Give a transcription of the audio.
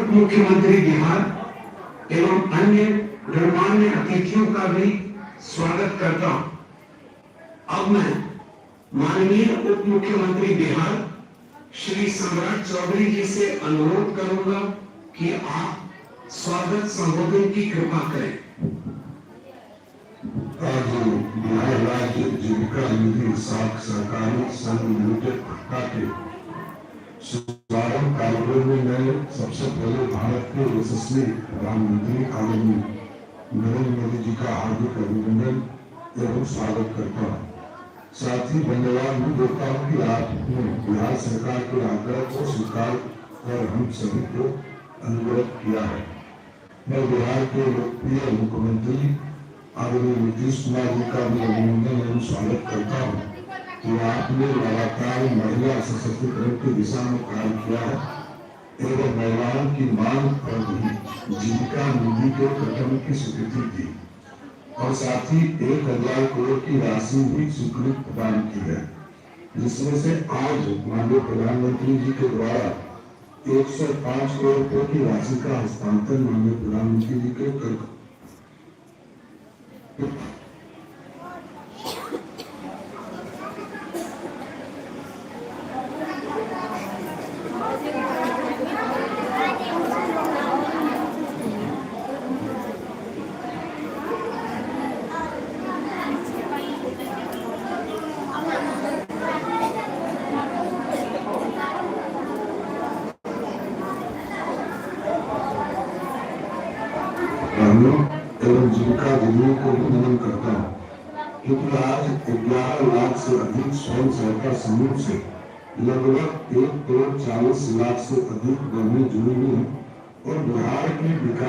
उप मुख्यमंत्री बिहार एवं अन्य गणमान्य अतिथियों का भी स्वागत करता हूं। अब मैं माननीय उप मुख्यमंत्री बिहार श्री सम्राट चौधरी जी से अनुरोध करूंगा कि आप स्वागत संबोधन की कृपा करें। आज बिहार राज्य जीविका निधि सहकारी संघ लिमिटेड के शुभारंभ कार्यक्रम में मैं सबसे पहले भारत के यशस्वी प्रधानमंत्री आदरणीय नरेंद्र मोदी जी का हार्दिक अभिनंदन एवं स्वागत करता हूँ। साथ ही धन्यवाद भी देता हूँ कि आपने बिहार सरकार के आग्रह को स्वीकार कर हम सभी को अनुरोध किया है। मैं बिहार के लोकप्रिय मुख्यमंत्री आदरणीय नीतीश कुमार जी का भी अभिनंदन एवं स्वागत करता हूँ कि आपने लगातार महिला सशक्तिकरण की दिशा में कार्य किया है एवं महिलाओं की मांग पर भी जीविका निधि के गठन की स्वीकृति दी और साथ ही 1000 करोड़ की राशि भी स्वीकृत प्रदान की है, जिसमें से आज माननीय प्रधानमंत्री जी के द्वारा 105 करोड़ रुपए की राशि का हस्तांतरण माननीय प्रधानमंत्री जी के कर एवं जीविका दीदियों को भी नमन करता हूँ, क्योंकि आज 11 लाख से अधिक स्वयं सहायता समूह से लगभग 1 करोड़ 40 लाख से अधिक बहनें जुड़ी हुई हैं और बिहार के विकास